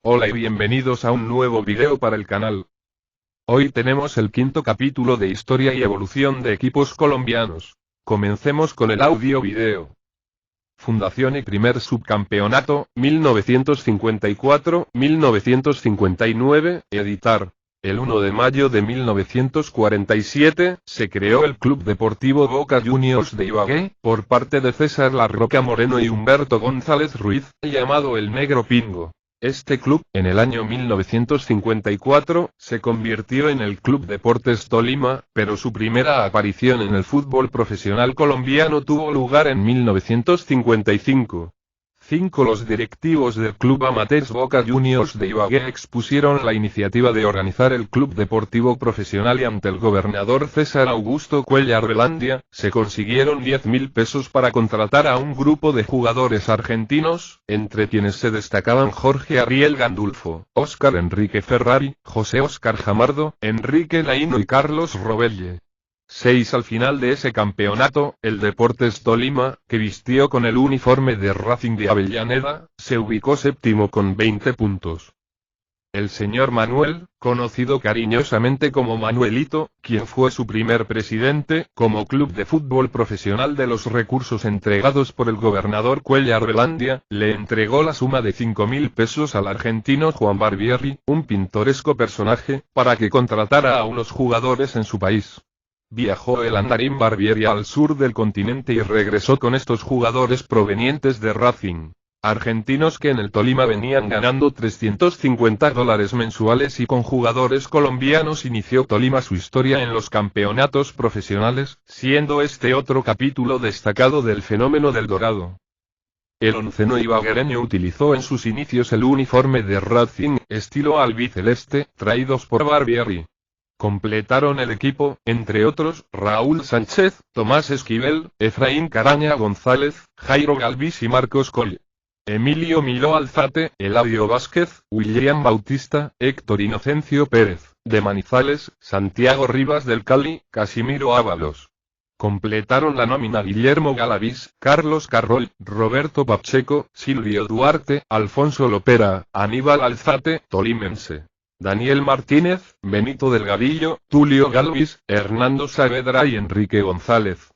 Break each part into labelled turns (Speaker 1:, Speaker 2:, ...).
Speaker 1: Hola y bienvenidos a un nuevo video para el canal. Hoy tenemos el quinto capítulo de Historia y Evolución de Equipos Colombianos. Comencemos con el audio video. Fundación y primer subcampeonato, 1954-1959, editar. El 1 de mayo de 1947, se creó el Club Deportivo Boca Juniors de Ibagué, por parte de César Larroca Moreno y Humberto González Ruiz, llamado el Negro Pingo. Este club, en el año 1954, se convirtió en el Club Deportes Tolima, pero su primera aparición en el fútbol profesional colombiano tuvo lugar en 1955. Los directivos del Club Amateurs Boca Juniors de Ibagué expusieron la iniciativa de organizar el Club Deportivo Profesional y ante el gobernador César Augusto Cuéllar Velandia, se consiguieron 10.000 pesos para contratar a un grupo de jugadores argentinos, entre quienes se destacaban Jorge Ariel Gandulfo, Óscar Enrique Ferrari, José Óscar Jamardo, Enrique Laino y Carlos Robelle. Al final de ese campeonato, el Deportes Tolima, que vistió con el uniforme de Racing de Avellaneda, se ubicó séptimo con 20 puntos. El señor Manuel, conocido cariñosamente como Manuelito, quien fue su primer presidente, como club de fútbol profesional de los recursos entregados por el gobernador Cuéllar Velandia, le entregó la suma de 5.000 pesos al argentino Juan Barbieri, un pintoresco personaje, para que contratara a unos jugadores en su país. Viajó el andarín Barbieri al sur del continente y regresó con estos jugadores provenientes de Racing. Argentinos que en el Tolima venían ganando $350 mensuales y con jugadores colombianos inició Tolima su historia en los campeonatos profesionales, siendo este otro capítulo destacado del fenómeno del Dorado. El onceno ibaguereño utilizó en sus inicios el uniforme de Racing, estilo albiceleste, traídos por Barbieri. Completaron el equipo, entre otros, Raúl Sánchez, Tomás Esquivel, Efraín Caraña González, Jairo Galvis y Marcos Coll. Emilio Miló Alzate, Eladio Vázquez, William Bautista, Héctor Inocencio Pérez, de Manizales, Santiago Rivas del Cali, Casimiro Ábalos. Completaron la nómina Guillermo Galavis, Carlos Carroll, Roberto Pacheco, Silvio Duarte, Alfonso Lopera, Aníbal Alzate, tolimense. Daniel Martínez, Benito Delgadillo, Tulio Galvis, Hernando Saavedra y Enrique González.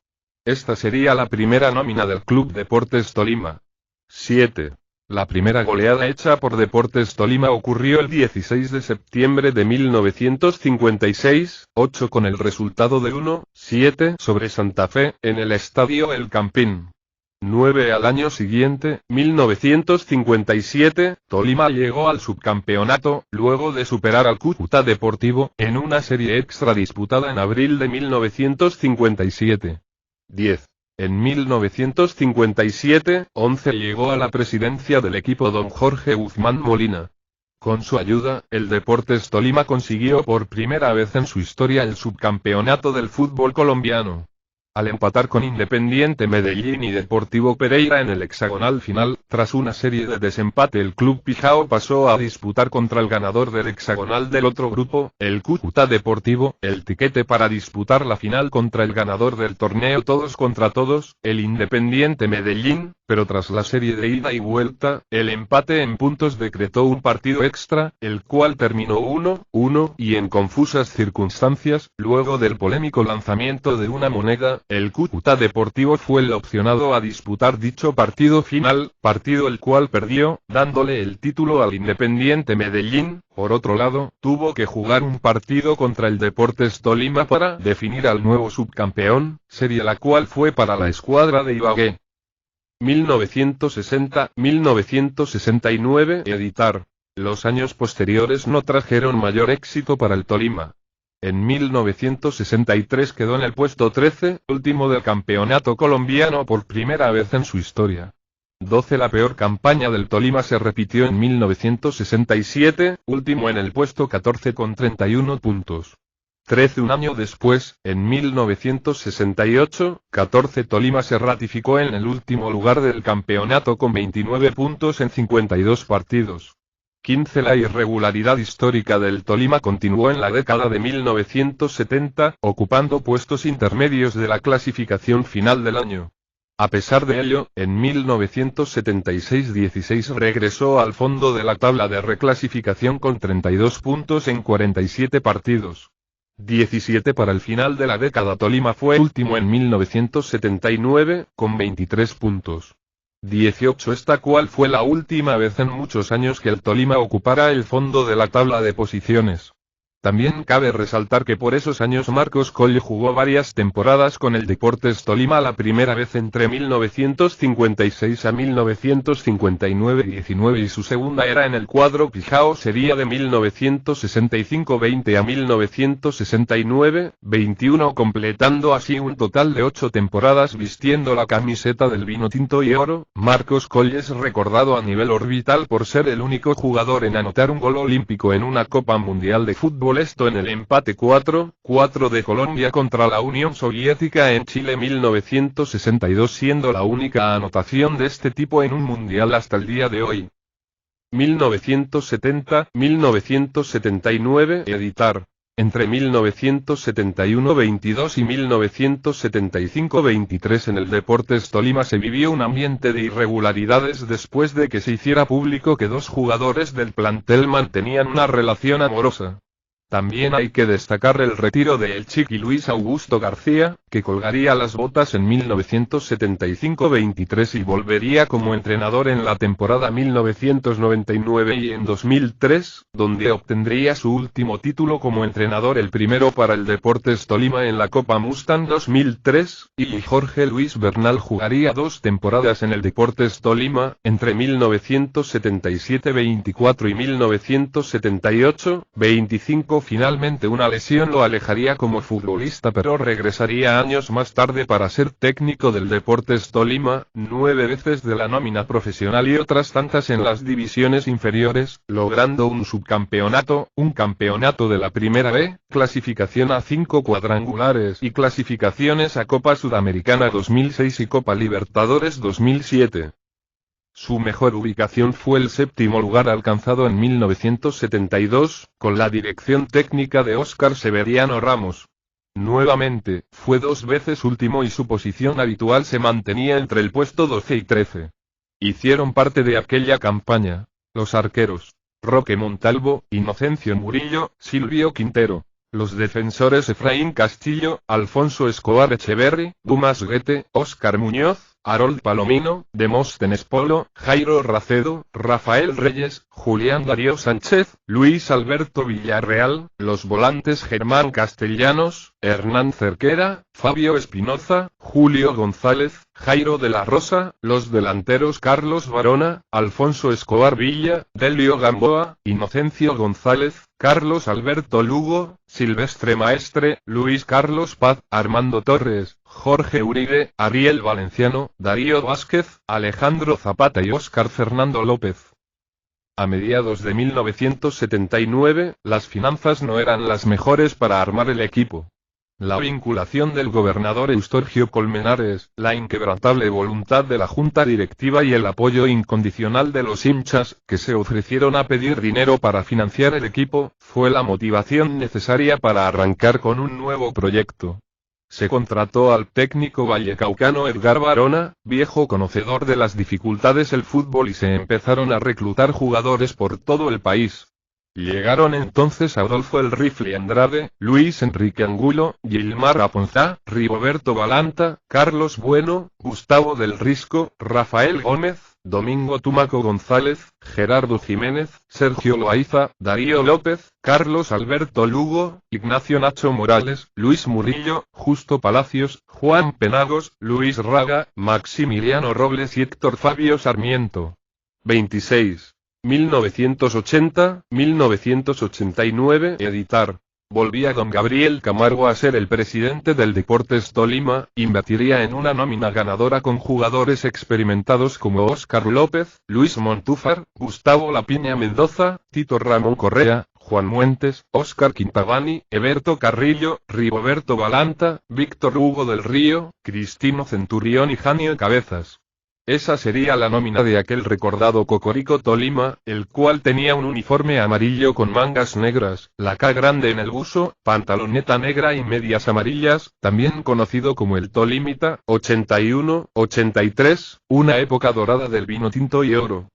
Speaker 1: Esta sería la primera nómina del Club Deportes Tolima. 7. La primera goleada hecha por Deportes Tolima ocurrió el 16 de septiembre de 1956, 8 con el resultado de 1-7 sobre Santa Fe, en el estadio El Campín. 9 al año siguiente, 1957, Tolima llegó al subcampeonato, luego de superar al Cúcuta Deportivo, en una serie extra disputada en abril de 1957. 10. En 1957, 11 llegó a la presidencia del equipo don Jorge Guzmán Molina. Con su ayuda, el Deportes Tolima consiguió por primera vez en su historia el subcampeonato del fútbol colombiano. Al empatar con Independiente Medellín y Deportivo Pereira en el hexagonal final, tras una serie de desempate el Club Pijao pasó a disputar contra el ganador del hexagonal del otro grupo, el Cúcuta Deportivo, el tiquete para disputar la final contra el ganador del torneo todos contra todos, el Independiente Medellín, pero tras la serie de ida y vuelta, el empate en puntos decretó un partido extra, el cual terminó 1-1, y en confusas circunstancias, luego del polémico lanzamiento de una moneda, el Cúcuta Deportivo fue el opcionado a disputar dicho partido final, partido el cual perdió, dándole el título al Independiente Medellín. Por otro lado, tuvo que jugar un partido contra el Deportes Tolima para definir al nuevo subcampeón, serie la cual fue para la escuadra de Ibagué. 1960-1969, editar. Los años posteriores no trajeron mayor éxito para el Tolima. En 1963 quedó en el puesto 13, último del campeonato colombiano por primera vez en su historia. 12. La peor campaña del Tolima se repitió en 1967, último en el puesto 14 con 31 puntos. 13. Un año después, en 1968, 14 Tolima se ratificó en el último lugar del campeonato con 29 puntos en 52 partidos. 15. La irregularidad histórica del Tolima continuó en la década de 1970, ocupando puestos intermedios de la clasificación final del año. A pesar de ello, en 1976-16 regresó al fondo de la tabla de reclasificación con 32 puntos en 47 partidos. 17 para el final de la década. Tolima fue último en 1979, con 23 puntos. 18. Esta cual fue la última vez en muchos años que el Tolima ocupara el fondo de la tabla de posiciones. También cabe resaltar que por esos años Marcos Coll jugó varias temporadas con el Deportes Tolima, la primera vez entre 1956 a 1959-19 y su segunda era en el cuadro Pijao sería de 1965-20 a 1969-21, completando así un total de 8 temporadas vistiendo la camiseta del vino tinto y oro. Marcos Coll es recordado a nivel orbital por ser el único jugador en anotar un gol olímpico en una Copa Mundial de Fútbol. Esto en el empate 4-4 de Colombia contra la Unión Soviética en Chile 1962, siendo la única anotación de este tipo en un mundial hasta el día de hoy. 1970-1979 editar. Entre 1971-22 y 1975-23 en el Deportes Tolima se vivió un ambiente de irregularidades después de que se hiciera público que 2 jugadores del plantel mantenían una relación amorosa. También hay que destacar el retiro de El Chiqui Luis Augusto García, que colgaría las botas en 1975-23 y volvería como entrenador en la temporada 1999 y en 2003, donde obtendría su último título como entrenador, el primero para el Deportes Tolima en la Copa Mustang 2003, y Jorge Luis Bernal jugaría 2 temporadas en el Deportes Tolima, entre 1977-24 y 1978-25. Finalmente una lesión lo alejaría como futbolista, pero regresaría años más tarde para ser técnico del Deportes Tolima, 9 veces de la nómina profesional y otras tantas en las divisiones inferiores, logrando un subcampeonato, un campeonato de la Primera B, clasificación a 5 cuadrangulares y clasificaciones a Copa Sudamericana 2006 y Copa Libertadores 2007. Su mejor ubicación fue el 7º lugar alcanzado en 1972, con la dirección técnica de Óscar Severiano Ramos. Nuevamente, fue 2 veces último y su posición habitual se mantenía entre el puesto 12 y 13. Hicieron parte de aquella campaña los arqueros Roque Montalvo, Inocencio Murillo, Silvio Quintero. Los defensores Efraín Castillo, Alfonso Escobar Echeverri, Dumas Guete, Óscar Muñoz, Harold Palomino, Demóstenes Polo, Jairo Racedo, Rafael Reyes, Julián Darío Sánchez, Luis Alberto Villarreal, los volantes Germán Castellanos, Hernán Cerquera, Fabio Espinoza, Julio González, Jairo de la Rosa, los delanteros Carlos Varona, Alfonso Escobar Villa, Delio Gamboa, Inocencio González, Carlos Alberto Lugo, Silvestre Maestre, Luis Carlos Paz, Armando Torres, Jorge Uribe, Ariel Valenciano, Darío Vázquez, Alejandro Zapata y Óscar Fernando López. A mediados de 1979, las finanzas no eran las mejores para armar el equipo. La vinculación del gobernador Eustorgio Colmenares, la inquebrantable voluntad de la junta directiva y el apoyo incondicional de los hinchas, que se ofrecieron a pedir dinero para financiar el equipo, fue la motivación necesaria para arrancar con un nuevo proyecto. Se contrató al técnico vallecaucano Edgar Varona, viejo conocedor de las dificultades del fútbol, y se empezaron a reclutar jugadores por todo el país. Llegaron entonces Adolfo El Rifle Andrade, Luis Enrique Angulo, Gilmar Aponzá, Rigoberto Balanta, Carlos Bueno, Gustavo del Risco, Rafael Gómez, Domingo Tumaco González, Gerardo Jiménez, Sergio Loaiza, Darío López, Carlos Alberto Lugo, Ignacio Nacho Morales, Luis Murillo, Justo Palacios, Juan Penagos, Luis Raga, Maximiliano Robles y Héctor Fabio Sarmiento. 26. 1980-1989 editar. Volvía don Gabriel Camargo a ser el presidente del Deportes Tolima, invertiría en una nómina ganadora con jugadores experimentados como Óscar López, Luis Montúfar, Gustavo La Piña Mendoza, Tito Ramón Correa, Juan Muentes, Óscar Quintavani, Eberto Carrillo, Rigoberto Balanta, Víctor Hugo del Río, Cristino Centurión y Janio Cabezas. Esa sería la nómina de aquel recordado Cocorico Tolima, el cual tenía un uniforme amarillo con mangas negras, la K grande en el buzo, pantaloneta negra y medias amarillas, también conocido como el Tolimita, 81-83, una época dorada del vino tinto y oro.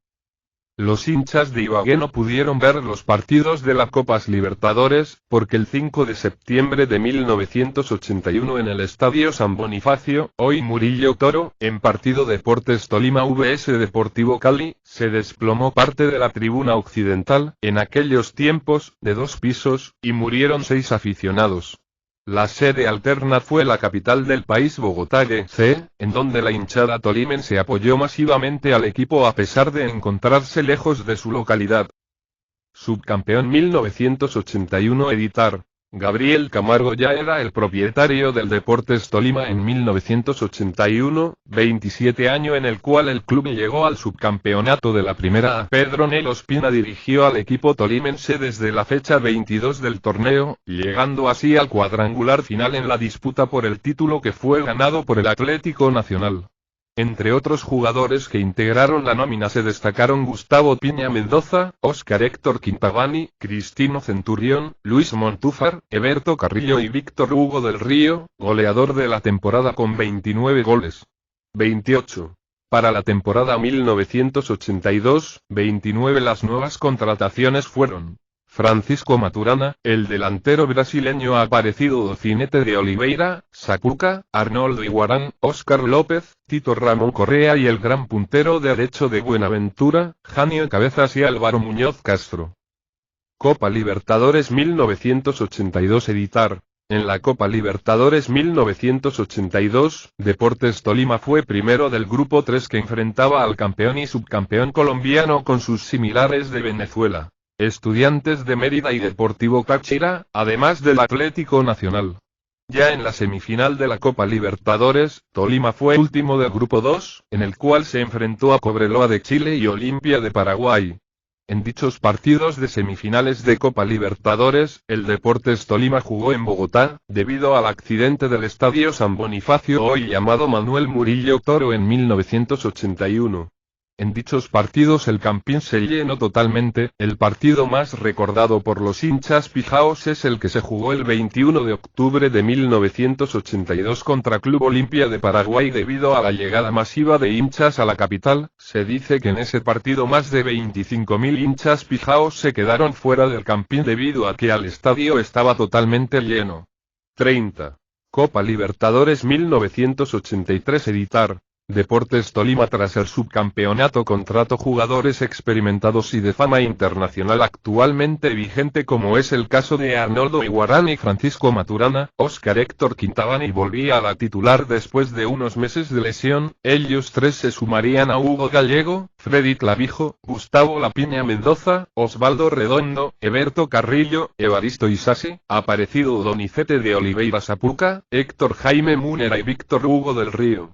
Speaker 1: Los hinchas de Ibagué no pudieron ver los partidos de la Copas Libertadores, porque el 5 de septiembre de 1981 en el Estadio San Bonifacio, hoy Murillo Toro, en partido Deportes Tolima vs Deportivo Cali, se desplomó parte de la tribuna occidental, en aquellos tiempos, de 2 pisos, y murieron 6 aficionados. La sede alterna fue la capital del país, Bogotá, en donde la hinchada tolimense apoyó masivamente al equipo a pesar de encontrarse lejos de su localidad. Subcampeón 1981 editar. Gabriel Camargo ya era el propietario del Deportes Tolima en 1981, 27 año en el cual el club llegó al subcampeonato de la primera A. Pedro Nel Ospina dirigió al equipo tolimense desde la fecha 22 del torneo, llegando así al cuadrangular final en la disputa por el título que fue ganado por el Atlético Nacional. Entre otros jugadores que integraron la nómina se destacaron Gustavo Piña Mendoza, Óscar Héctor Quintabani, Cristino Centurión, Luis Montúfar, Eberto Carrillo y Víctor Hugo del Río, goleador de la temporada con 29 goles. 28. Para la temporada 1982-29 las nuevas contrataciones fueron: Francisco Maturana, el delantero brasileño Aparecido Docinete de Oliveira, Sacuca, Arnoldo Iguarán, Óscar López, Tito Ramón Correa y el gran puntero derecho de Buenaventura, Janio Cabezas y Álvaro Muñoz Castro. Copa Libertadores 1982 editar. En la Copa Libertadores 1982, Deportes Tolima fue primero del grupo 3 que enfrentaba al campeón y subcampeón colombiano con sus similares de Venezuela, Estudiantes de Mérida y Deportivo Táchira, además del Atlético Nacional. Ya en la semifinal de la Copa Libertadores, Tolima fue último del grupo 2, en el cual se enfrentó a Cobreloa de Chile y Olimpia de Paraguay. En dichos partidos de semifinales de Copa Libertadores, el Deportes Tolima jugó en Bogotá, debido al accidente del Estadio San Bonifacio hoy llamado Manuel Murillo Toro en 1981. En dichos partidos el Campín se llenó totalmente. El partido más recordado por los hinchas pijaos es el que se jugó el 21 de octubre de 1982 contra Club Olimpia de Paraguay debido a la llegada masiva de hinchas a la capital. Se dice que en ese partido más de 25.000 hinchas pijaos se quedaron fuera del Campín debido a que el estadio estaba totalmente lleno. 30. Copa Libertadores 1983 editar. Deportes Tolima tras el subcampeonato contrató jugadores experimentados y de fama internacional actualmente vigente como es el caso de Arnoldo Iguarán y Francisco Maturana. Óscar Héctor Quintabani volvía a la titular después de unos meses de lesión. Ellos 3 se sumarían a Hugo Gallego, Freddy Clavijo, Gustavo La Piña Mendoza, Osvaldo Redondo, Eberto Carrillo, Evaristo Isasi, Aparecido Donicete de Oliveira Sapuca, Héctor Jaime Múnera y Víctor Hugo del Río.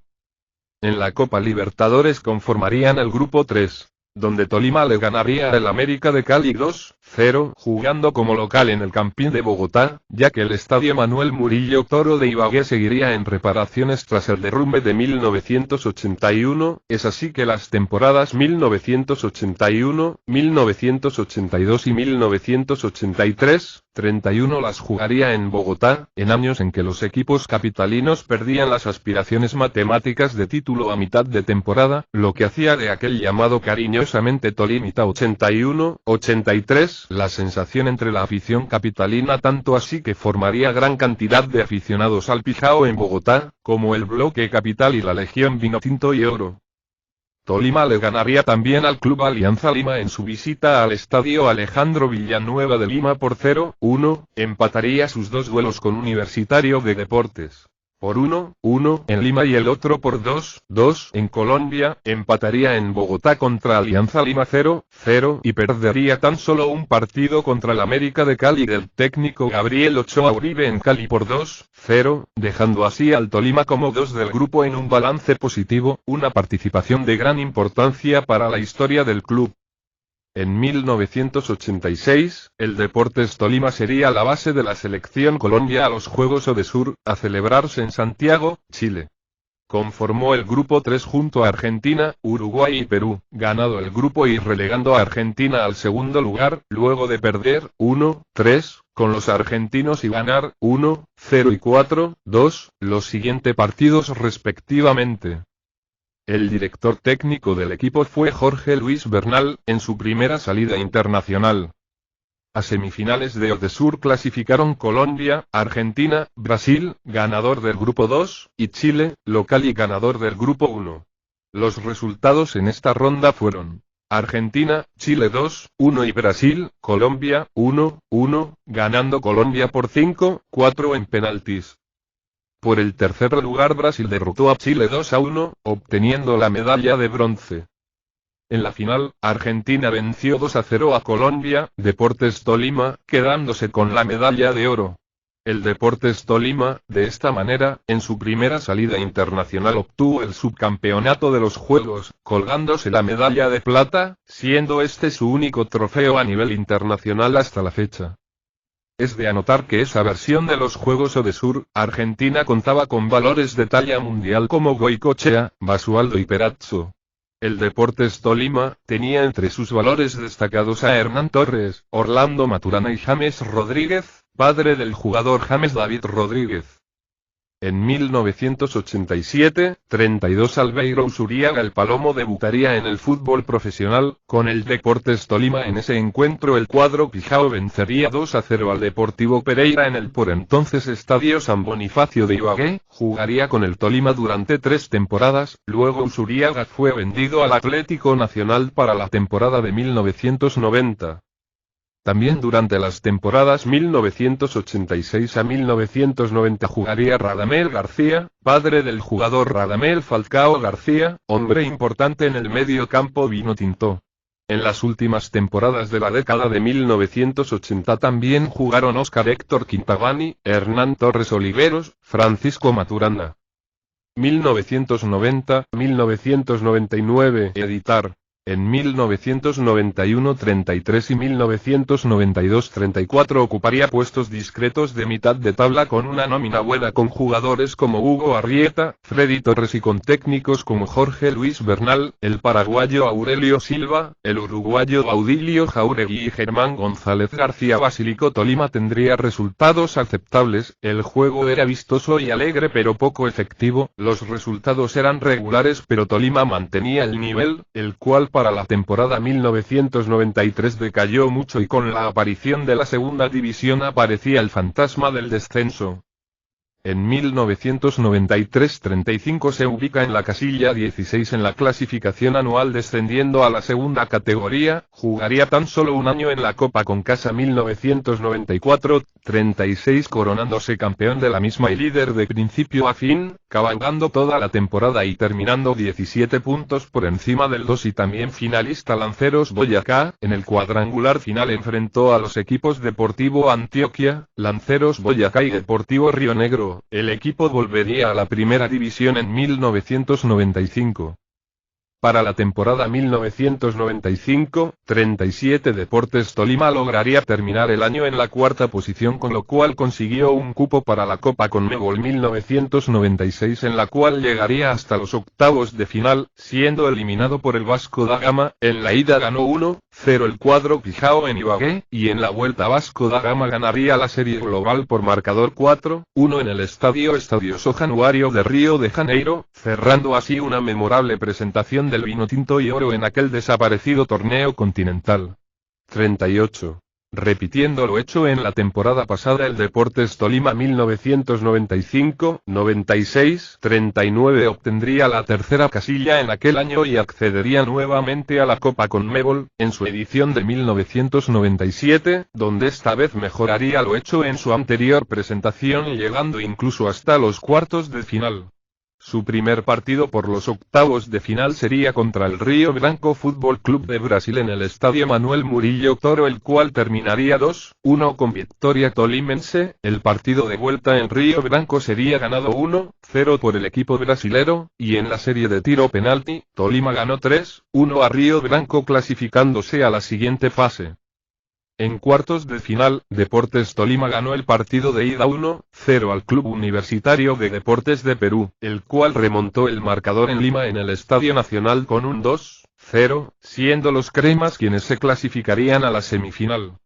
Speaker 1: En la Copa Libertadores conformarían el grupo 3, donde Tolima le ganaría al América de Cali 2-0, jugando como local en el Campín de Bogotá, ya que el estadio Manuel Murillo Toro de Ibagué seguiría en reparaciones tras el derrumbe de 1981, es así que las temporadas 1981, 1982 y 1983, 31 las jugaría en Bogotá, en años en que los equipos capitalinos perdían las aspiraciones matemáticas de título a mitad de temporada, lo que hacía de aquel llamado cariñosamente Tolimita 81-83 la sensación entre la afición capitalina, tanto así que formaría gran cantidad de aficionados al Pijao en Bogotá, como el Bloque Capital y la Legión Vinotinto y Oro. Tolima le ganaría también al Club Alianza Lima en su visita al Estadio Alejandro Villanueva de Lima por 0-1, empataría sus 2 duelos con Universitario de Deportes por 1-1 en Lima y el otro por 2-2 en Colombia, empataría en Bogotá contra Alianza Lima 0-0 y perdería tan solo un partido contra el América de Cali del técnico Gabriel Ochoa Uribe en Cali por 2-0, dejando así al Tolima como 2 del grupo en un balance positivo, una participación de gran importancia para la historia del club. En 1986, el Deportes Tolima sería la base de la Selección Colombia a los Juegos Odesur, a celebrarse en Santiago, Chile. Conformó el grupo 3 junto a Argentina, Uruguay y Perú, ganado el grupo y relegando a Argentina al segundo lugar, luego de perder 1-3 con los argentinos y ganar 1-0 y 4-2 los siguientes partidos respectivamente. El director técnico del equipo fue Jorge Luis Bernal, en su primera salida internacional. A semifinales de Odesur clasificaron Colombia, Argentina, Brasil, ganador del grupo 2, y Chile, local y ganador del grupo 1. Los resultados en esta ronda fueron: Argentina, Chile 2-1 y Brasil, Colombia 1-1, ganando Colombia por 5-4 en penaltis. Por el tercer lugar Brasil derrotó a Chile 2-1, obteniendo la medalla de bronce. En la final, Argentina venció 2-0 a Colombia, Deportes Tolima, quedándose con la medalla de oro. El Deportes Tolima, de esta manera, en su primera salida internacional obtuvo el subcampeonato de los Juegos, colgándose la medalla de plata, siendo este su único trofeo a nivel internacional hasta la fecha. Es de anotar que esa versión de los Juegos Odesur, Argentina contaba con valores de talla mundial como Goicoechea, Basualdo y Perazzo. El Deportes Tolima tenía entre sus valores destacados a Hernán Torres, Orlando Maturana y James Rodríguez, padre del jugador James David Rodríguez. En 1987, 32 Albeiro Usuriaga el Palomo debutaría en el fútbol profesional, con el Deportes Tolima. En ese encuentro el cuadro pijao vencería 2-0 al Deportivo Pereira en el por entonces Estadio San Bonifacio de Ibagué, jugaría con el Tolima durante 3 temporadas, luego Usuriaga fue vendido al Atlético Nacional para la temporada de 1990. También durante las temporadas 1986 a 1990 jugaría Radamel García, padre del jugador Radamel Falcao García, hombre importante en el medio campo vinotinto. En las últimas temporadas de la década de 1980 también jugaron Óscar Héctor Quintabani, Hernán Torres Oliveros, Francisco Maturana. 1990-1999 editar. En 1991 33 y 1992 34 ocuparía puestos discretos de mitad de tabla con una nómina buena con jugadores como Hugo Arrieta, Freddy Torres y con técnicos como Jorge Luis Bernal, el paraguayo Aurelio Silva, el uruguayo Baudilio Jauregui y Germán González García. Basílico Tolima tendría resultados aceptables, el juego era vistoso y alegre pero poco efectivo, los resultados eran regulares pero Tolima mantenía el nivel, el cual para la temporada 1993 decayó mucho y con la aparición de la segunda división aparecía el fantasma del descenso. En 1993-35 se ubica en la casilla 16 en la clasificación anual descendiendo a la segunda categoría, jugaría tan solo un año en la Copa Concasa 1994-36 coronándose campeón de la misma y líder de principio a fin, cabalgando toda la temporada y terminando 17 puntos por encima del 2 y también finalista Lanceros Boyacá. En el cuadrangular final enfrentó a los equipos Deportivo Antioquia, Lanceros Boyacá y Deportivo Río Negro. El equipo volvería a la primera división en 1995. Para la temporada 1995-37 Deportes Tolima lograría terminar el año en la cuarta posición con lo cual consiguió un cupo para la Copa Conmebol 1996 en la cual llegaría hasta los octavos de final, siendo eliminado por el Vasco da Gama. En la ida ganó 1-0 el cuadro pijao en Ibagué, y en la vuelta Vasco da Gama ganaría la serie global por marcador 4-1 en el Estadio São Januário de Río de Janeiro, cerrando así una memorable presentación del vinotinto y oro en aquel desaparecido torneo continental. 38. Repitiendo lo hecho en la temporada pasada el Deportes Tolima 1995-96-39 obtendría la tercera casilla en aquel año y accedería nuevamente a la Copa Conmebol, en su edición de 1997, donde esta vez mejoraría lo hecho en su anterior presentación llegando incluso hasta los cuartos de final. Su primer partido por los octavos de final sería contra el Río Branco Fútbol Club de Brasil en el Estadio Manuel Murillo Toro, el cual terminaría 2-1 con victoria tolimense. El partido de vuelta en Río Branco sería ganado 1-0 por el equipo brasilero, y en la serie de tiro penalti, Tolima ganó 3-1 a Río Branco clasificándose a la siguiente fase. En cuartos de final, Deportes Tolima ganó el partido de ida 1-0 al Club Universitario de Deportes de Perú, el cual remontó el marcador en Lima en el Estadio Nacional con un 2-0, siendo los cremas quienes se clasificarían a la semifinal.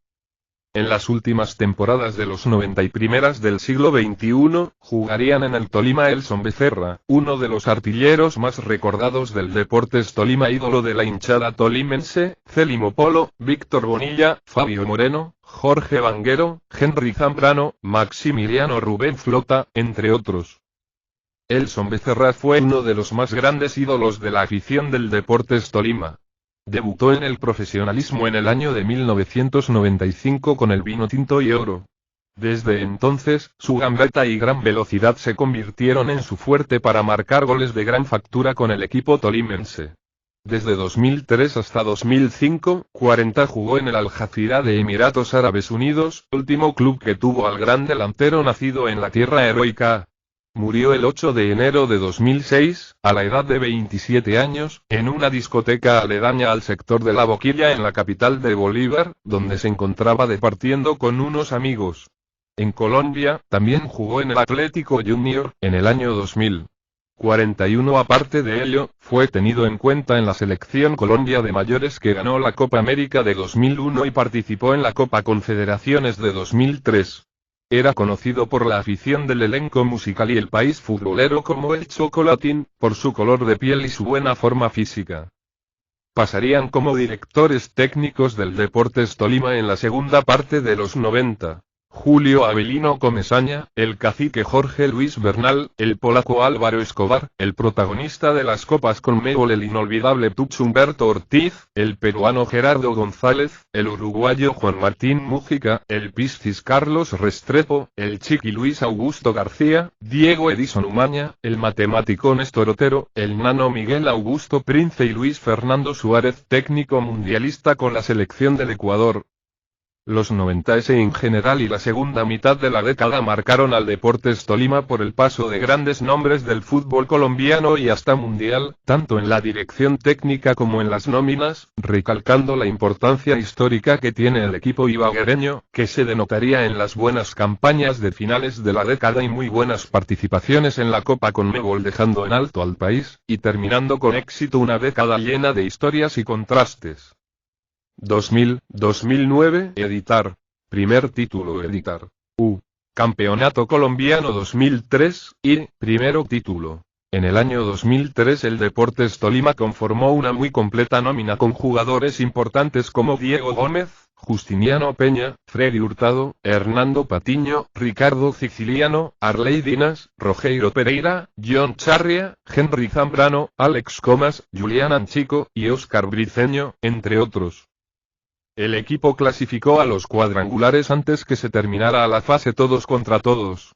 Speaker 1: En las últimas temporadas de los 90 y primeras del siglo XXI, jugarían en el Tolima Elson Becerra, uno de los artilleros más recordados del Deportes Tolima, ídolo de la hinchada tolimense, Celimo Polo, Víctor Bonilla, Fabio Moreno, Jorge Vanguero, Henry Zambrano, Maximiliano Rubén Flota, entre otros. Elson Becerra fue uno de los más grandes ídolos de la afición del Deportes Tolima. Debutó en el profesionalismo en el año de 1995 con el Vinotinto y Oro. Desde entonces, su gambeta y gran velocidad se convirtieron en su fuerte para marcar goles de gran factura con el equipo tolimense. Desde 2003 hasta 2005, 40 jugó en el Al Jazeera de Emiratos Árabes Unidos, último club que tuvo al gran delantero nacido en la tierra heroica. Murió el 8 de enero de 2006, a la edad de 27 años, en una discoteca aledaña al sector de La Boquilla en la capital de Bolívar, donde se encontraba departiendo con unos amigos. En Colombia, también jugó en el Atlético Junior, en el año 2000. 41 Aparte de ello, fue tenido en cuenta en la selección Colombia de mayores que ganó la Copa América de 2001 y participó en la Copa Confederaciones de 2003. Era conocido por la afición del elenco musical y el país futbolero como el Chocolatín, por su color de piel y su buena forma física. Pasarían como directores técnicos del Deportes Tolima en la segunda parte de los 90. Julio Avelino Comesaña, el cacique Jorge Luis Bernal, el polaco Álvaro Escobar, el protagonista de las Copas Conmebol el inolvidable Tucho Humberto Ortiz, el peruano Gerardo González, el uruguayo Juan Martín Mújica, el Piscis Carlos Restrepo, el Chiqui Luis Augusto García, Diego Edison Umaña, el matemático Néstor Otero, el nano Miguel Augusto Prince y Luis Fernando Suárez, técnico mundialista con la selección del Ecuador. Los 90s en general y la segunda mitad de la década marcaron al Deportes Tolima por el paso de grandes nombres del fútbol colombiano y hasta mundial, tanto en la dirección técnica como en las nóminas, recalcando la importancia histórica que tiene el equipo ibaguereño, que se denotaría en las buenas campañas de finales de la década y muy buenas participaciones en la Copa Conmebol, dejando en alto al país, y terminando con éxito una década llena de historias y contrastes. 2000-2009 Editar. Primer título Editar. Campeonato Colombiano 2003, y, primero título. En el año 2003 el Deportes Tolima conformó una muy completa nómina con jugadores importantes como Diego Gómez, Justiniano Peña, Freddy Hurtado, Hernando Patiño, Ricardo Siciliano, Arley Dinas, Rogeiro Pereira, John Charria, Henry Zambrano, Alex Comas, Julián Anchico, y Óscar Briceño, entre otros. El equipo clasificó a los cuadrangulares antes que se terminara la fase todos contra todos.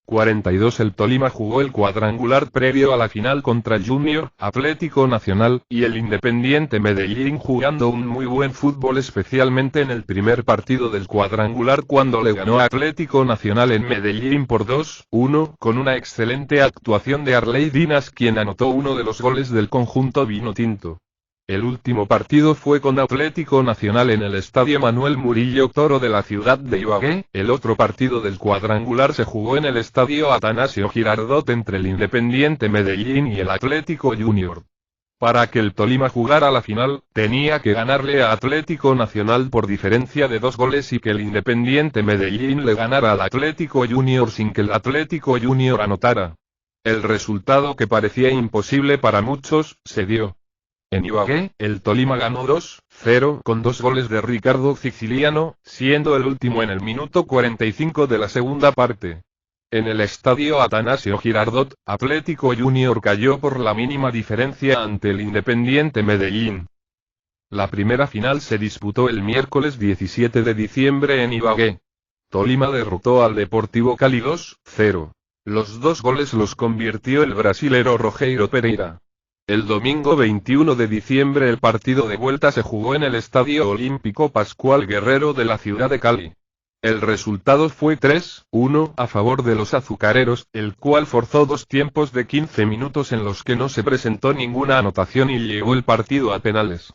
Speaker 1: 42 El Tolima jugó el cuadrangular previo a la final contra Junior, Atlético Nacional, y el Independiente Medellín, jugando un muy buen fútbol, especialmente en el primer partido del cuadrangular cuando le ganó a Atlético Nacional en Medellín por 2-1, con una excelente actuación de Arley Dinas, quien anotó uno de los goles del conjunto vinotinto. El último partido fue con Atlético Nacional en el Estadio Manuel Murillo Toro de la ciudad de Ibagué. El otro partido del cuadrangular se jugó en el Estadio Atanasio Girardot entre el Independiente Medellín y el Atlético Junior. Para que el Tolima jugara la final, tenía que ganarle a Atlético Nacional por diferencia de 2 goles y que el Independiente Medellín le ganara al Atlético Junior sin que el Atlético Junior anotara. El resultado, que parecía imposible para muchos, se dio. En Ibagué, el Tolima ganó 2-0 con 2 goles de Ricardo Siciliano, siendo el último en el minuto 45 de la segunda parte. En el Estadio Atanasio Girardot, Atlético Junior cayó por la mínima diferencia ante el Independiente Medellín. La primera final se disputó el miércoles 17 de diciembre en Ibagué. Tolima derrotó al Deportivo Cali 2-0. Los 2 goles los convirtió el brasilero Rogeiro Pereira. El domingo 21 de diciembre el partido de vuelta se jugó en el Estadio Olímpico Pascual Guerrero de la ciudad de Cali. El resultado fue 3-1 a favor de los azucareros, el cual forzó 2 tiempos de 15 minutos en los que no se presentó ninguna anotación y llevó el partido a penales.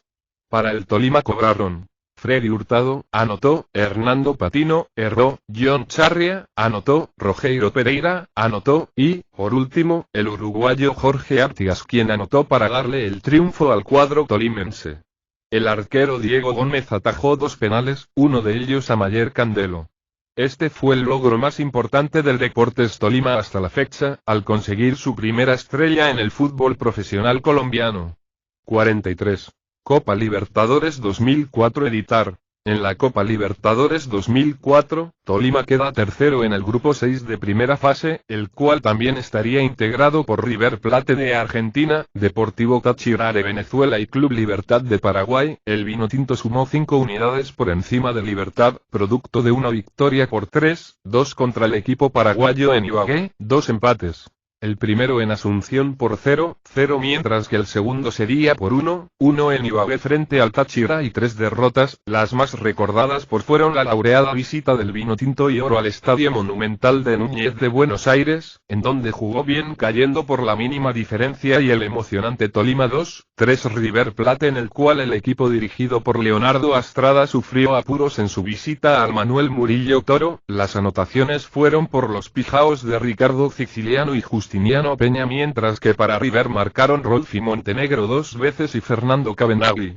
Speaker 1: Para el Tolima cobraron Freddy Hurtado, anotó, Hernando Patino, erró, John Charria, anotó, Rogeiro Pereira, anotó, y, por último, el uruguayo Jorge Artigas quien anotó para darle el triunfo al cuadro tolimense. El arquero Diego Gómez atajó 2 penales, uno de ellos a Mayer Candelo. Este fue el logro más importante del Deportes Tolima hasta la fecha, al conseguir su primera estrella en el fútbol profesional colombiano. 43. Copa Libertadores 2004 editar. En la Copa Libertadores 2004, Tolima queda tercero en el grupo 6 de primera fase, el cual también estaría integrado por River Plate de Argentina, Deportivo Táchira de Venezuela y Club Libertad de Paraguay. El Vinotinto sumó 5 unidades por encima de Libertad, producto de una victoria por 3-2 contra el equipo paraguayo en Ibagué, 2 empates. El primero en Asunción por 0-0 mientras que el segundo sería por 1-1 en Ibagué frente al Táchira y 3 derrotas, las más recordadas fueron la laureada visita del Vinotinto y Oro al Estadio Monumental de Núñez de Buenos Aires, en donde jugó bien cayendo por la mínima diferencia y el emocionante Tolima 2-3 River Plate en el cual el equipo dirigido por Leonardo Astrada sufrió apuros en su visita al Manuel Murillo Toro. Las anotaciones fueron por los pijaos de Ricardo Siciliano y Justiniano Peña mientras que para River marcaron Rolfi Montenegro 2 veces y Fernando Cabenagui.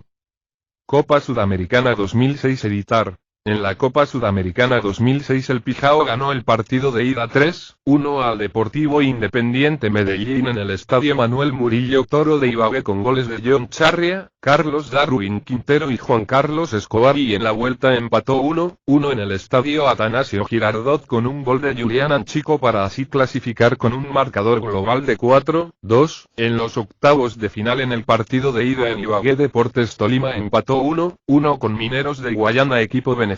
Speaker 1: Copa Sudamericana 2006 editar. En la Copa Sudamericana 2006 el Pijao ganó el partido de ida 3-1 al Deportivo Independiente Medellín en el Estadio Manuel Murillo Toro de Ibagué con goles de John Charria, Carlos Darwin Quintero y Juan Carlos Escobar y en la vuelta empató 1-1 en el Estadio Atanasio Girardot con un gol de Julián Anchico para así clasificar con un marcador global de 4-2. En los octavos de final en el partido de ida en Ibagué Deportes Tolima empató 1-1 con Mineros de Guayana equipo venezolano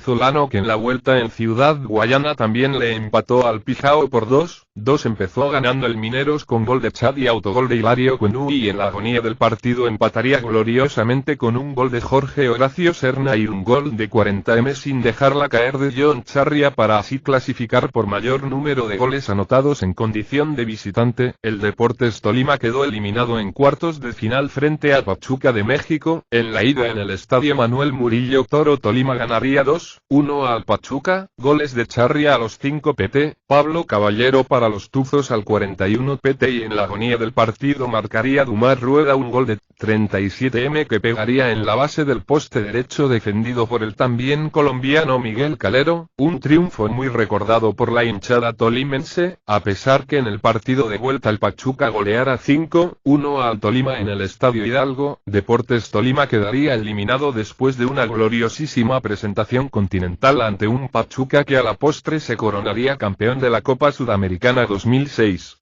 Speaker 1: que en la vuelta en Ciudad Guayana también le empató al Pijao por 2-2 empezó ganando el Mineros con gol de Chad y autogol de Hilario Cuenú y en la agonía del partido empataría gloriosamente con un gol de Jorge Horacio Serna y un gol de 40m sin dejarla caer de John Charria para así clasificar por mayor número de goles anotados en condición de visitante. El Deportes Tolima quedó eliminado en cuartos de final frente a Pachuca de México. En la ida en el Estadio Manuel Murillo Toro Tolima ganaría 2-1 al Pachuca, goles de Charria a los 5 pt, Pablo Caballero para los Tuzos al 41 pt y en la agonía del partido marcaría Dumar Rueda un gol de 37m que pegaría en la base del poste derecho defendido por el también colombiano Miguel Calero, un triunfo muy recordado por la hinchada tolimense, a pesar que en el partido de vuelta el Pachuca goleara 5-1 al Tolima en el Estadio Hidalgo. Deportes Tolima quedaría eliminado después de una gloriosísima presentación continental ante un Pachuca que a la postre se coronaría campeón de la Copa Sudamericana 2006.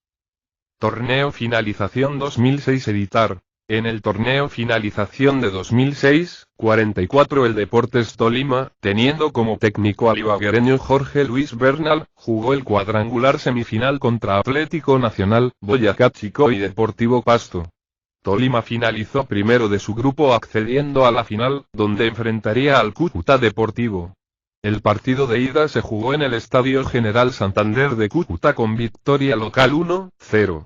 Speaker 1: Torneo Finalización 2006 editar. En el torneo Finalización de 2006, 44 el Deportes Tolima, teniendo como técnico al ibaguereño Jorge Luis Bernal, jugó el cuadrangular semifinal contra Atlético Nacional, Boyacá Chicó y Deportivo Pasto. Tolima finalizó primero de su grupo accediendo a la final, donde enfrentaría al Cúcuta Deportivo. El partido de ida se jugó en el Estadio General Santander de Cúcuta con victoria local 1-0.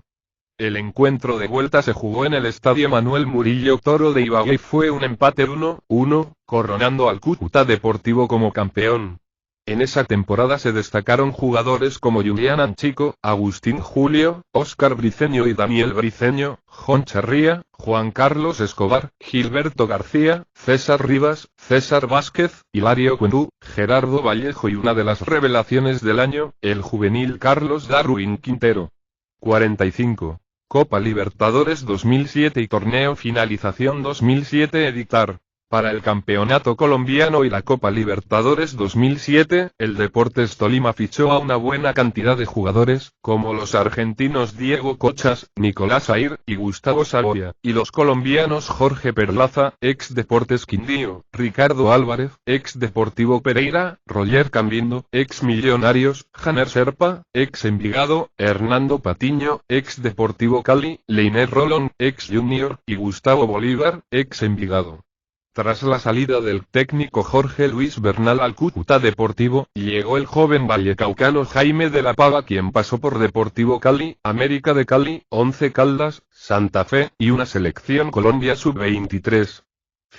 Speaker 1: El encuentro de vuelta se jugó en el Estadio Manuel Murillo Toro de Ibagué y fue un empate 1-1, coronando al Cúcuta Deportivo como campeón. En esa temporada se destacaron jugadores como Julián Anchico, Agustín Julio, Óscar Briceño y Daniel Briceño, John Charría, Juan Carlos Escobar, Gilberto García, César Rivas, César Vázquez, Hilario Cuenú, Gerardo Vallejo y una de las revelaciones del año, el juvenil Carlos Darwin Quintero. 45. Copa Libertadores 2007 y Torneo Finalización 2007 editar. Para el Campeonato Colombiano y la Copa Libertadores 2007, el Deportes Tolima fichó a una buena cantidad de jugadores, como los argentinos Diego Cochas, Nicolás Air y Gustavo Saboya, y los colombianos Jorge Perlaza, ex Deportes Quindío, Ricardo Álvarez, ex Deportivo Pereira, Roger Cambindo, ex Millonarios, Janer Serpa, ex Envigado, Hernando Patiño, ex Deportivo Cali, Leiner Rolón, ex Junior, y Gustavo Bolívar, ex Envigado. Tras la salida del técnico Jorge Luis Bernal al Cúcuta Deportivo, llegó el joven vallecaucano Jaime de la Pava quien pasó por Deportivo Cali, América de Cali, Once Caldas, Santa Fe, y una selección Colombia sub-23.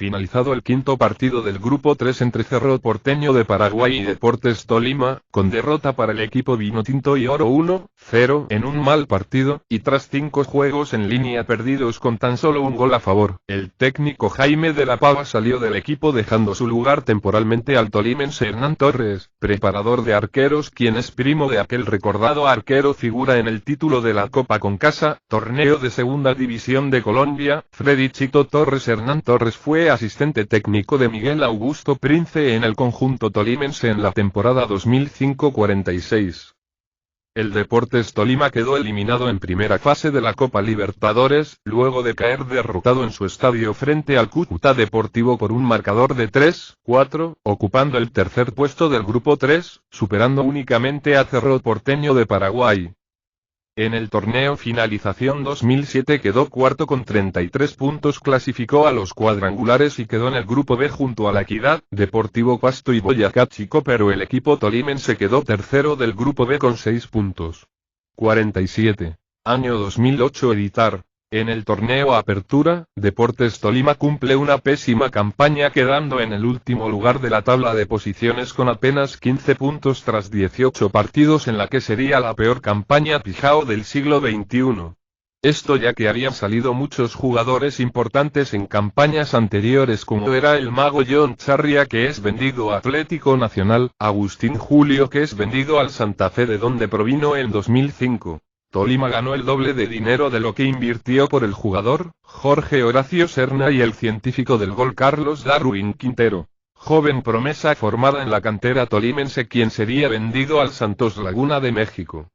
Speaker 1: Finalizado el quinto partido del grupo 3 entre Cerro Porteño de Paraguay y Deportes Tolima, con derrota para el equipo vinotinto y oro 1-0 en un mal partido, y tras 5 juegos en línea perdidos con tan solo un gol a favor, el técnico Jaime de la Pava salió del equipo dejando su lugar temporalmente al tolimense Hernán Torres, preparador de arqueros, quien es primo de aquel recordado arquero figura en el título de la Copa Concasa, torneo de Segunda División de Colombia, Freddy Chito Torres. Hernán Torres fue asistente técnico de Miguel Augusto Prince en el conjunto tolimense en la temporada 2005-46. El Deportes Tolima quedó eliminado en primera fase de la Copa Libertadores, luego de caer derrotado en su estadio frente al Cúcuta Deportivo por un marcador de 3-4, ocupando el tercer puesto del grupo 3, superando únicamente a Cerro Porteño de Paraguay. En el torneo Finalización 2007 quedó cuarto con 33 puntos, clasificó a los cuadrangulares y quedó en el grupo B junto a La Equidad, Deportivo Pasto y Boyacá Chico, pero el equipo tolimense quedó tercero del grupo B con 6 puntos. 47. Año 2008. Editar. En el torneo Apertura, Deportes Tolima cumple una pésima campaña quedando en el último lugar de la tabla de posiciones con apenas 15 puntos tras 18 partidos en la que sería la peor campaña Pijao del siglo XXI. Esto ya que habían salido muchos jugadores importantes en campañas anteriores como era el mago John Charria que es vendido a Atlético Nacional, Agustín Julio que es vendido al Santa Fe de donde provino en 2005. Tolima ganó el doble de dinero de lo que invirtió por el jugador, Jorge Horacio Serna y el científico del gol Carlos Darwin Quintero, joven promesa formada en la cantera tolimense quien sería vendido al Santos Laguna de México.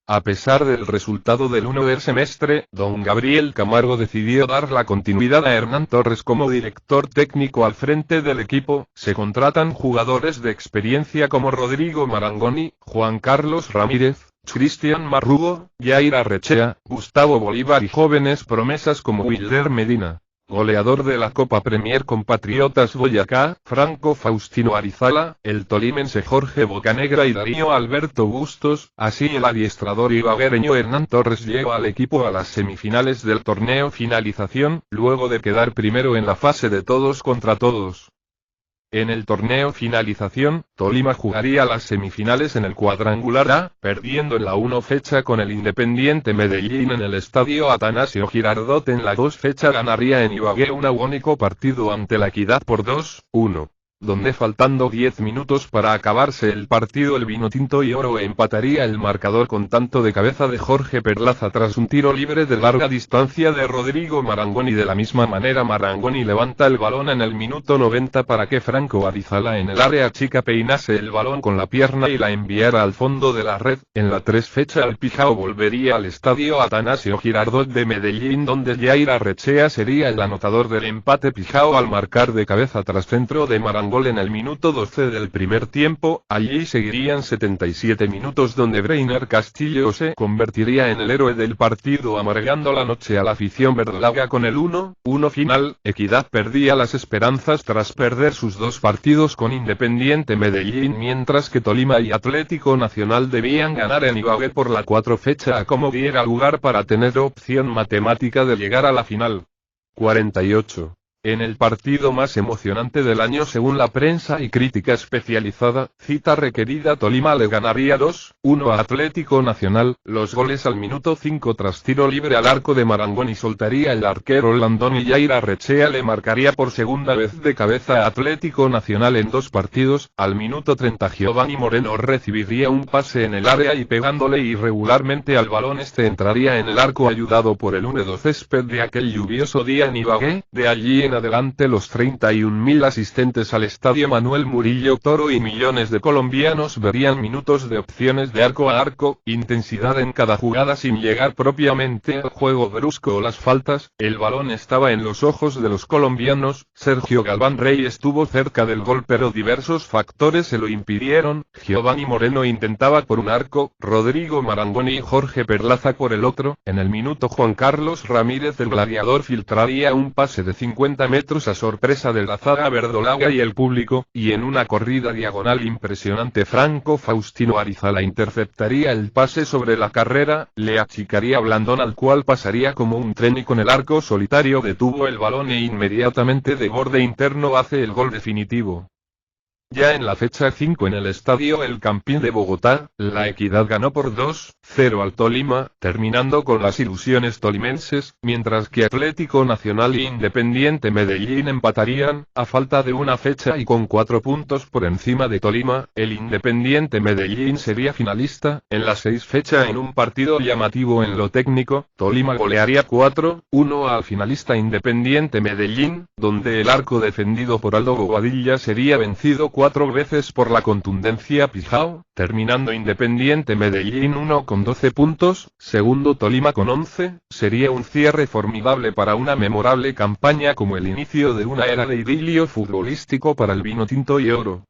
Speaker 1: A pesar del resultado del primer semestre, don Gabriel Camargo decidió dar la continuidad a Hernán Torres como director técnico al frente del equipo. Se contratan jugadores de experiencia como Rodrigo Marangoni, Juan Carlos Ramírez, Cristian Marrugo, Jair Arrechea, Gustavo Bolívar y jóvenes promesas como Wilder Medina, goleador de la Copa Premier con Patriotas Boyacá, Franco Faustino Arizala, el tolimense Jorge Bocanegra y Darío Alberto Bustos. Así el adiestrador ibaguereño Hernán Torres lleva al equipo a las semifinales del torneo Finalización, luego de quedar primero en la fase de todos contra todos. En el torneo Finalización, Tolima jugaría las semifinales en el cuadrangular A, perdiendo en la 1 fecha con el Independiente Medellín en el estadio Atanasio Girardot. En la 2 fecha ganaría en Ibagué un único partido ante La Equidad por 2-1. Donde faltando 10 minutos para acabarse el partido el vinotinto y oro empataría el marcador con tanto de cabeza de Jorge Perlaza tras un tiro libre de larga distancia de Rodrigo Marangoni. De la misma manera Marangoni levanta el balón en el minuto 90 para que Franco Arizala en el área chica peinase el balón con la pierna y la enviara al fondo de la red. En la 3 fecha el Pijao volvería al estadio Atanasio Girardot de Medellín donde Jair Arrechea sería el anotador del empate. Pijao al marcar de cabeza tras centro de Marangoni en el minuto 12 del primer tiempo. Allí seguirían 77 minutos donde Breiner Castillo se convertiría en el héroe del partido amargando la noche a la afición verdolaga con el 1-1 final. Equidad perdía las esperanzas tras perder sus 2 partidos con Independiente Medellín, mientras que Tolima y Atlético Nacional debían ganar en Ibagué por la 4 fecha a como diera lugar para tener opción matemática de llegar a la final. 48. En el partido más emocionante del año según la prensa y crítica especializada, cita requerida, Tolima le ganaría 2-1 a Atlético Nacional. Los goles al minuto 5 tras tiro libre al arco de Marangoni soltaría el arquero Landón y Jair Arrechea le marcaría por segunda vez de cabeza a Atlético Nacional en 2 partidos. Al minuto 30 Giovanni Moreno recibiría un pase en el área y pegándole irregularmente al balón entraría en el arco ayudado por el húmedo césped de aquel lluvioso día en Ibagué. De allí en adelante los 31.000 asistentes al estadio Manuel Murillo Toro y millones de colombianos verían minutos de opciones de arco a arco, intensidad en cada jugada sin llegar propiamente al juego brusco o las faltas. El balón estaba en los ojos de los colombianos. Sergio Galván Rey estuvo cerca del gol pero diversos factores se lo impidieron. Giovanni Moreno intentaba por un arco, Rodrigo Marangoni y Jorge Perlaza por el otro. En el minuto Juan Carlos Ramírez el gladiador filtraría un pase de 50 40 metros a sorpresa de la zaga verdolaga y el público, y en una corrida diagonal impresionante Franco Faustino Arizala interceptaría el pase sobre la carrera, le achicaría a Blandón al cual pasaría como un tren y con el arco solitario detuvo el balón e inmediatamente de borde interno hace el gol definitivo. Ya en la fecha 5 en el estadio El Campín de Bogotá, La Equidad ganó por 2-0 al Tolima, terminando con las ilusiones tolimenses, mientras que Atlético Nacional e Independiente Medellín empatarían, a falta de una fecha y con 4 puntos por encima de Tolima. El Independiente Medellín sería finalista, en la 6 fecha en un partido llamativo en lo técnico, Tolima golearía 4-1 al finalista Independiente Medellín, donde el arco defendido por Aldo Bobadilla sería vencido 4 veces por la contundencia Pijao, terminando Independiente Medellín 1 con 12 puntos, segundo Tolima con 11, sería un cierre formidable para una memorable campaña como el inicio de una era de idilio futbolístico para el Vinotinto y Oro.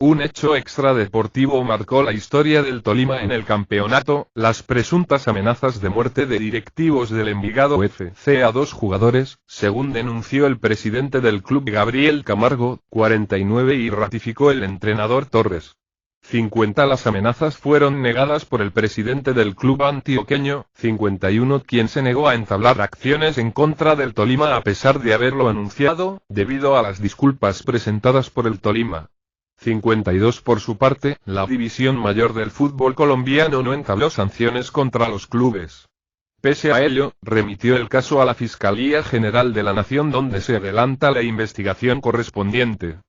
Speaker 1: Un hecho extradeportivo marcó la historia del Tolima en el campeonato, las presuntas amenazas de muerte de directivos del Envigado FC a 2 jugadores, según denunció el presidente del club Gabriel Camargo, 49 y ratificó el entrenador Torres. 50 Las amenazas fueron negadas por el presidente del club antioqueño, 51 quien se negó a entablar acciones en contra del Tolima a pesar de haberlo anunciado, debido a las disculpas presentadas por el Tolima. 52 Por su parte, la división mayor del fútbol colombiano no entabló sanciones contra los clubes. Pese a ello, remitió el caso a la Fiscalía General de la Nación donde se adelanta la investigación correspondiente.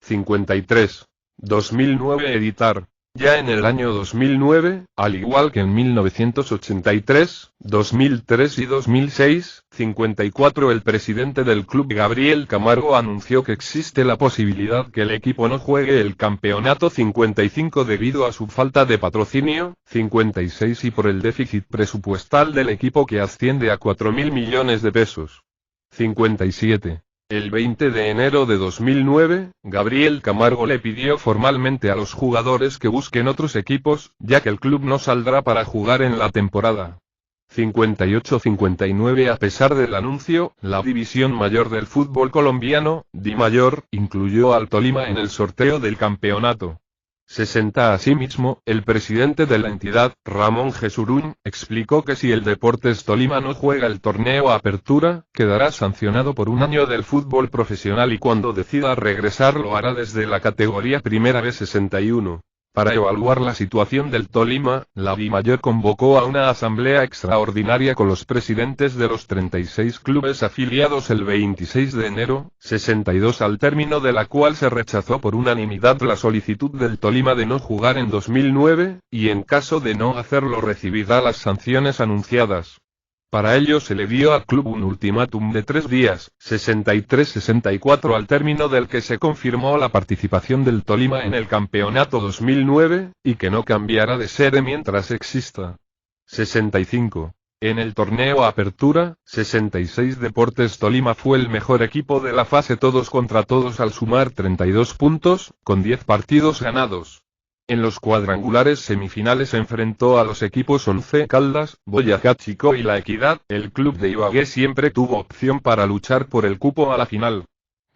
Speaker 1: 53. 2009 Editar. Ya en el año 2009, al igual que en 1983, 2003 y 2006, 54 el presidente del club Gabriel Camargo anunció que existe la posibilidad que el equipo no juegue el campeonato 55 debido a su falta de patrocinio, 56 y por el déficit presupuestal del equipo que asciende a 4.000 millones de pesos. 57. El 20 de enero de 2009, Gabriel Camargo le pidió formalmente a los jugadores que busquen otros equipos, ya que el club no saldrá para jugar en la temporada. 58-59 A pesar del anuncio, la división mayor del fútbol colombiano, DIMAYOR, incluyó al Tolima en el sorteo del campeonato. 60 Asimismo, el presidente de la entidad, Ramón Jesurún, explicó que si el Deportes Tolima no juega el torneo Apertura, quedará sancionado por un año del fútbol profesional y cuando decida regresar lo hará desde la categoría Primera B. 61. Para evaluar la situación del Tolima, la DIMAYOR convocó a una asamblea extraordinaria con los presidentes de los 36 clubes afiliados el 26 de enero, 62 al término de la cual se rechazó por unanimidad la solicitud del Tolima de no jugar en 2009, y en caso de no hacerlo recibirá las sanciones anunciadas. Para ello se le dio al club un ultimátum de 3 días, 63-64 al término del que se confirmó la participación del Tolima en el campeonato 2009, y que no cambiará de sede mientras exista. 65. En el torneo Apertura, 66 Deportes Tolima fue el mejor equipo de la fase todos contra todos al sumar 32 puntos, con 10 partidos ganados. En los cuadrangulares semifinales enfrentó a los equipos Once Caldas, Boyacá Chicó y La Equidad. El club de Ibagué siempre tuvo opción para luchar por el cupo a la final.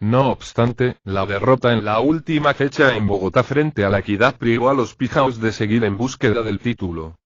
Speaker 1: No obstante, la derrota en la última fecha en Bogotá frente a La Equidad privó a los Pijaos de seguir en búsqueda del título.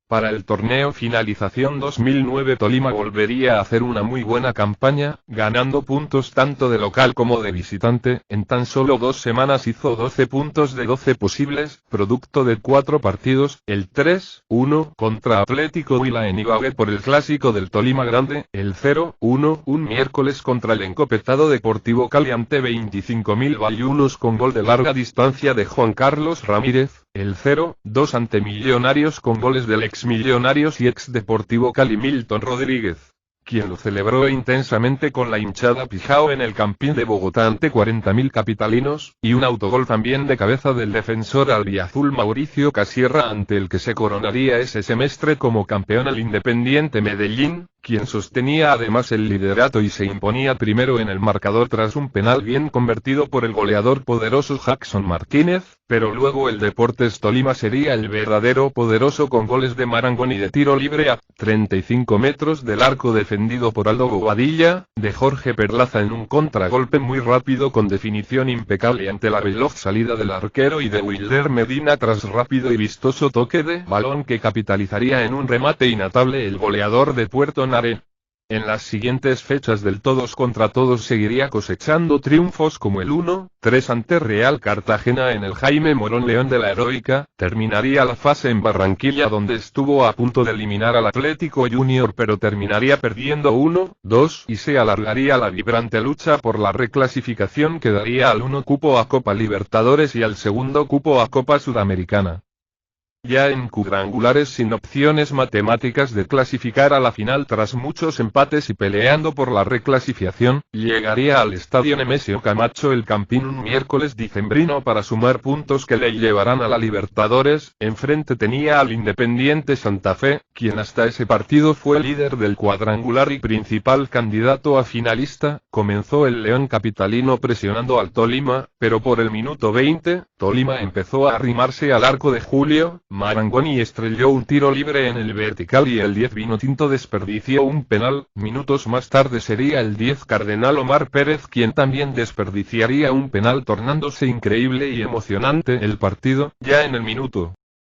Speaker 1: Para el torneo Finalización 2009 Tolima volvería a hacer una muy buena campaña, ganando puntos tanto de local como de visitante. En tan solo 2 semanas hizo 12 puntos de 12 posibles, producto de 4 partidos, el 3-1 contra Atlético Huila en Ibagué por el clásico del Tolima Grande, el 0-1 un miércoles contra el encopetado Deportivo Cali ante 25.000 bayunos con gol de larga distancia de Juan Carlos Ramírez, el 0-2 ante Millonarios con goles del ex Millonarios y ex Deportivo Cali Milton Rodríguez, quien lo celebró intensamente con la hinchada Pijao en el Campín de Bogotá ante 40.000 capitalinos, y un autogol también de cabeza del defensor albiazul Mauricio Casierra ante el que se coronaría ese semestre como campeón el Independiente Medellín, quien sostenía además el liderato y se imponía primero en el marcador tras un penal bien convertido por el goleador poderoso Jackson Martínez, pero luego el Deportes Tolima sería el verdadero poderoso con goles de Marangoni y de tiro libre a 35 metros del arco defendido por Aldo Bobadilla, de Jorge Perlaza en un contragolpe muy rápido con definición impecable ante la veloz salida del arquero y de Wilder Medina tras rápido y vistoso toque de balón que capitalizaría en un remate inatable el goleador de Puerto Nare. En las siguientes fechas del todos contra todos seguiría cosechando triunfos como el 1-3 ante Real Cartagena en el Jaime Morón León de la Heroica, terminaría la fase en Barranquilla donde estuvo a punto de eliminar al Atlético Junior pero terminaría perdiendo 1-2 y se alargaría la vibrante lucha por la reclasificación que daría al 1 cupo a Copa Libertadores y al segundo cupo a Copa Sudamericana. Ya en cuadrangulares sin opciones matemáticas de clasificar a la final tras muchos empates y peleando por la reclasificación, llegaría al estadio Nemesio Camacho el Campín un miércoles dicembrino para sumar puntos que le llevarán a la Libertadores. Enfrente tenía al Independiente Santa Fe, quien hasta ese partido fue líder del cuadrangular y principal candidato a finalista. Comenzó el León capitalino presionando al Tolima, pero por el minuto 20, Tolima empezó a arrimarse al arco de Julio Marangoni estrelló un tiro libre en el vertical y el 10 Vinotinto desperdició un penal. Minutos más tarde sería el 10 Cardenal Omar Pérez quien también desperdiciaría un penal tornándose increíble y emocionante el partido. Ya en el minuto